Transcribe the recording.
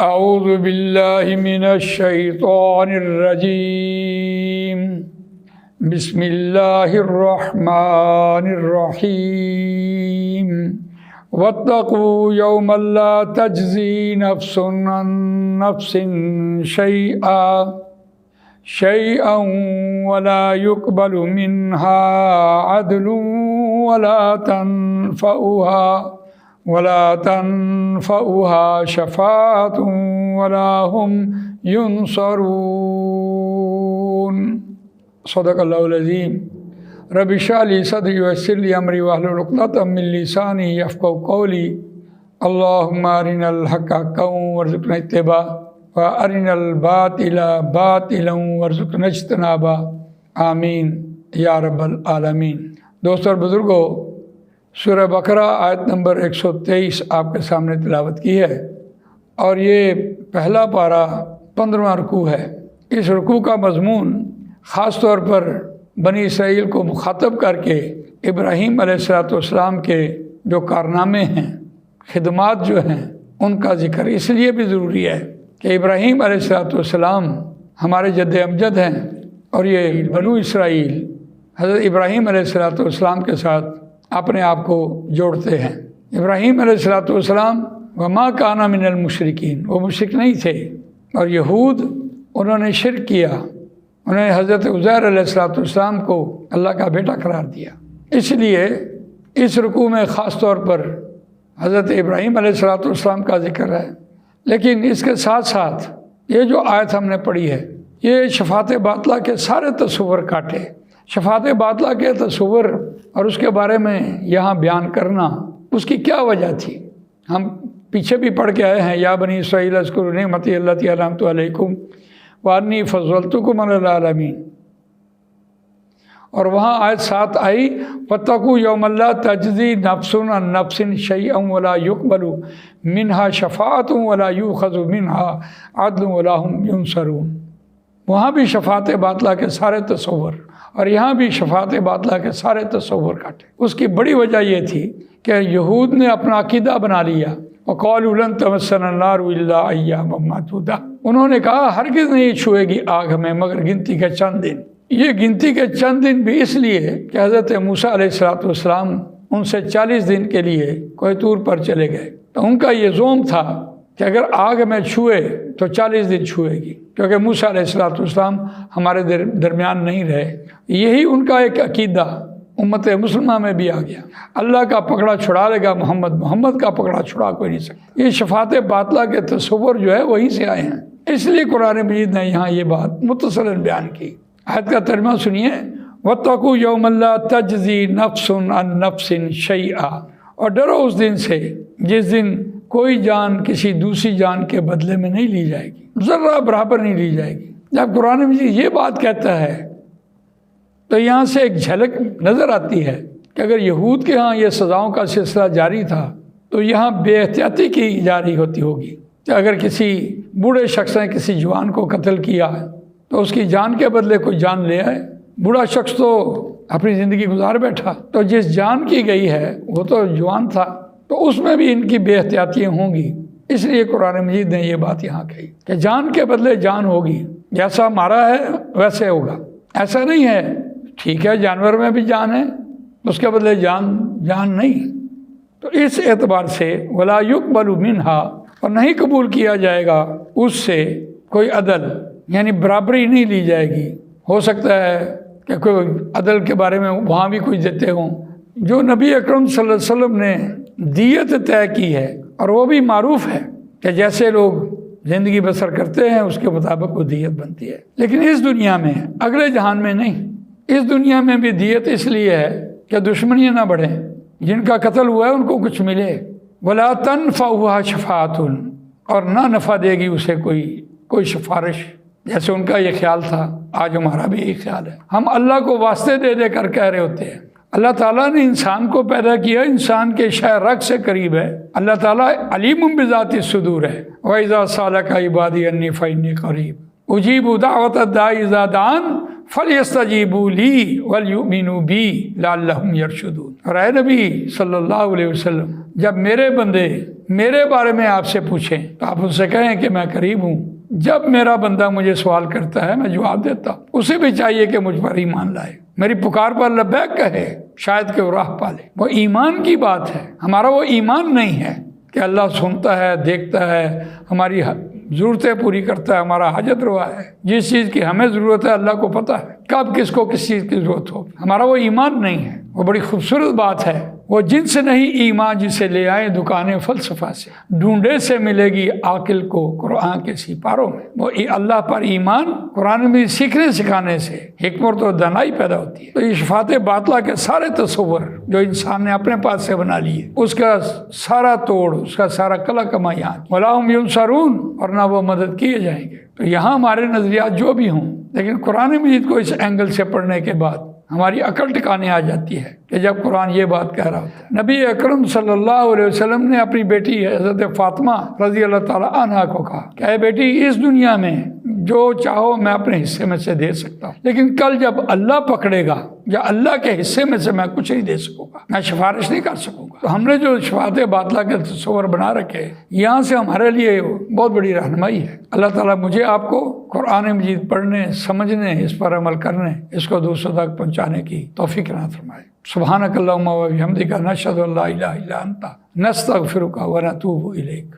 اعوذ باللہ من الشیطان الرجیم بسم اللہ الرحمن الرحیم واتقوا یوما لا تجزی نفس عن نفس شیئا ولا يقبل منها عدل ولا تنفعها شفاعة ولا هم ينصرون صدق اللہ العظیم رب اشرح لي صدری ويسر لي امری واحلل عقدۃ من لسانی یفقهوا قولی اللهم ارنا الحق حقا وارزقنا اتباعه وارنا الباطل باطلا وارزقنا اجتنابه آمین یا رب العالمین۔ دوستو اور بزرگوں، سورہ بقرہ آیت نمبر 123 آپ کے سامنے تلاوت کی ہے، اور یہ پہلا پارہ 15واں رکوع ہے۔ اس رکوع کا مضمون خاص طور پر بنی اسرائیل کو مخاطب کر کے ابراہیم علیہ السلام کے جو کارنامے ہیں، خدمات جو ہیں، ان کا ذکر اس لیے بھی ضروری ہے کہ ابراہیم علیہ السلام ہمارے جد امجد ہیں، اور یہ بنو اسرائیل حضرت ابراہیم علیہ السلام کے ساتھ اپنے آپ کو جوڑتے ہیں۔ ابراہیم علیہ السلام وما کان من المشرکین، وہ مشرک نہیں تھے، اور یہود انہوں نے شرک کیا، انہوں نے حضرت عزیر علیہ السلام کو اللہ کا بیٹا قرار دیا۔ اس لیے اس رکوع میں خاص طور پر حضرت ابراہیم علیہ السلام کا ذکر ہے، لیکن اس کے ساتھ ساتھ یہ جو آیت ہم نے پڑھی ہے، یہ شفاعت باطلہ کے سارے تصور کاٹے۔ شفاعت باطلہ کے تصور اور اس کے بارے میں یہاں بیان کرنا، اس کی کیا وجہ تھی؟ ہم پیچھے بھی پڑھ کے آئے ہیں، یا بنی اسرائیل اذکروا نعمتی التی انعمت علیکم وانی فضلتکم علی العالمین، اور وہاں آیت 7 آئی واتقوا یوما لا تجزی نفس عن نفس شیئا ولا يقبل منها شفاعة ولا يؤخذ منها عدل ولا هم ينصرون۔ وہاں بھی شفاعت باطلہ کے سارے تصور، اور یہاں بھی شفاعت باطلہ کے سارے تصور کاٹے۔ اس کی بڑی وجہ یہ تھی کہ یہود نے اپنا عقیدہ بنا لیا، وقالوا لن تمسنا النار الا ایاما معدودہ، انہوں نے کہا ہرگز نہیں چھوئے گی آگ ہمیں مگر گنتی کے چند دن۔ یہ گنتی کے چند دن بھی اس لیے کہ حضرت موسیٰ علیہ السلام ان سے 40 دن کے لیے کوہ طور پر چلے گئے، تو ان کا یہ زوم تھا کہ اگر آگ میں چھوئے تو 40 دن چھوئے گی، کیونکہ موسیٰ علیہ السلام ہمارے درمیان نہیں رہے۔ یہی ان کا ایک عقیدہ امت مسلمہ میں بھی آ گیا، اللہ کا پکڑا چھڑا لے گا محمد کا پکڑا چھڑا کوئی نہیں سکتا۔ یہ شفاعت باطلہ کے تصور جو ہے وہیں سے آئے ہیں، اس لیے قرآن مجید نے یہاں یہ بات متصلاً بیان کی۔ آیت کا ترجمہ سنیے، واتقوا یوما لا تجزی نفس عن نفس شیئا، اور ڈرو اس دن سے جس دن کوئی جان کسی دوسری جان کے بدلے میں نہیں لی جائے گی، ذرہ برابر نہیں لی جائے گی۔ جب قرآن مجید یہ بات کہتا ہے تو یہاں سے ایک جھلک نظر آتی ہے کہ اگر یہود کے ہاں یہ سزاؤں کا سلسلہ جاری تھا تو یہاں بے احتیاطی کی جاری ہوتی ہوگی، کہ اگر کسی بوڑھے شخص نے کسی جوان کو قتل کیا تو اس کی جان کے بدلے کوئی جان لے آئے۔ بوڑھا شخص تو اپنی زندگی گزار بیٹھا، تو جس جان کی گئی ہے وہ تو جوان تھا، تو اس میں بھی ان کی بے احتیاطیاں ہوں گی۔ اس لیے قرآن مجید نے یہ بات یہاں کہی کہ جان کے بدلے جان ہوگی، جیسا مارا ہے ویسے ہوگا۔ ایسا نہیں ہے ٹھیک ہے جانور میں بھی جان ہے، اس کے بدلے جان نہیں۔ تو اس اعتبار سے ولا يقبل منها، اور نہیں قبول کیا جائے گا اس سے کوئی عدل، یعنی برابری نہیں لی جائے گی۔ ہو سکتا ہے کہ کوئی عدل کے بارے میں وہاں بھی کوئی دیتے ہوں۔ جو نبی اکرم صلی اللہ علیہ وسلم نے دیت طے کی ہے، اور وہ بھی معروف ہے کہ جیسے لوگ زندگی بسر کرتے ہیں اس کے مطابق وہ دیت بنتی ہے، لیکن اس دنیا میں، اگلے جہان میں نہیں۔ اس دنیا میں بھی دیت اس لیے ہے کہ دشمنیاں نہ بڑھیں، جن کا قتل ہوا ہے ان کو کچھ ملے۔ ولا تنفعها شفاعۃ، اور نہ نفع دے گی اسے کوئی سفارش، جیسے ان کا یہ خیال تھا، آج ہمارا بھی یہی خیال ہے۔ ہم اللہ کو واسطے دے کر کہہ رہے ہوتے ہیں۔ اللہ تعالیٰ نے انسان کو پیدا کیا، انسان کے شہ رگ سے قریب ہے۔ اللہ تعالیٰ علیم بذات الصدور ہے۔ وَإِذَا سَأَلَكَ عِبَادِي عَنِّي فَإِنِّي قَرِيبٌ أُجِيبُ دَعْوَةَ الدَّاعِ إِذَا دَعَانِ فَلْيَسْتَجِيبُوا لِي وَلْيُؤْمِنُوا بِي لَعَلَّهُمْ يَرْشُدُونَ۔ اور اے نبی صلی اللہ علیہ وسلم، جب میرے بندے میرے بارے میں آپ سے پوچھیں تو آپ ان سے کہیں کہ میں قریب ہوں۔ جب میرا بندہ مجھے سوال کرتا ہے میں جواب دیتا ہوں۔ اسے بھی چاہیے کہ مجھ پر ایمان لائے، میری پکار پر لبیک کہے، شاید کہ وہ راہ پالے۔ وہ ایمان کی بات ہے، ہمارا وہ ایمان نہیں ہے کہ اللہ سنتا ہے، دیکھتا ہے، ہماری ضرورتیں پوری کرتا ہے، ہمارا حاجت روا ہے۔ جس چیز کی ہمیں ضرورت ہے اللہ کو پتہ ہے کب کس کو کس چیز کی ضرورت ہو۔ ہمارا وہ ایمان نہیں ہے۔ وہ بڑی خوبصورت بات ہے، وہ جن سے نہیں ایمان جسے لے آئے دکانیں فلسفہ سے، ڈھونڈے سے ملے گی عاقل کو قرآن کے سپاروں میں۔ وہ اللہ پر ایمان قرآن میں سیکھنے سکھانے سے حکمت اور دانائی پیدا ہوتی ہے۔ تو یہ شفاعت باطلہ کے سارے تصور جو انسان نے اپنے پاس سے بنا لیے، اس کا سارا توڑ، اس کا سارا کلا کما یہاں وَلَا هُمْ يُنصَرُونَ، اور نہ وہ مدد کیے جائیں گے۔ تو یہاں ہمارے نظریات جو بھی ہوں، لیکن قرآن مجید کو اس اینگل سے پڑھنے کے بعد ہماری عقل ٹکانے آ جاتی ہے کہ جب قرآن یہ بات کہہ رہا ہوتا ہے۔ نبی اکرم صلی اللہ علیہ وسلم نے اپنی بیٹی حضرت فاطمہ رضی اللہ تعالیٰ عنہا کو کہا کہ اے بیٹی، اس دنیا میں جو چاہو میں اپنے حصے میں سے دے سکتا ہوں، لیکن کل جب اللہ پکڑے گا یا اللہ کے حصے میں سے میں کچھ نہیں دے سکوں گا، میں سفارش نہیں کر سکوں گا۔ تو ہم نے جو شفاعت باطلہ کے تصور بنا رکھے، یہاں سے ہمارے لیے بہت بڑی رہنمائی ہے۔ اللہ تعالیٰ مجھے آپ کو قرآن مجید پڑھنے، سمجھنے، اس پر عمل کرنے، اس کو دوسروں تک پہنچانے کی توفیق عطا فرمائے۔ سبحانک اللہم و بحمدک، نشہد ان لا الہ الا انت، نستغفرک و نتوب الیک۔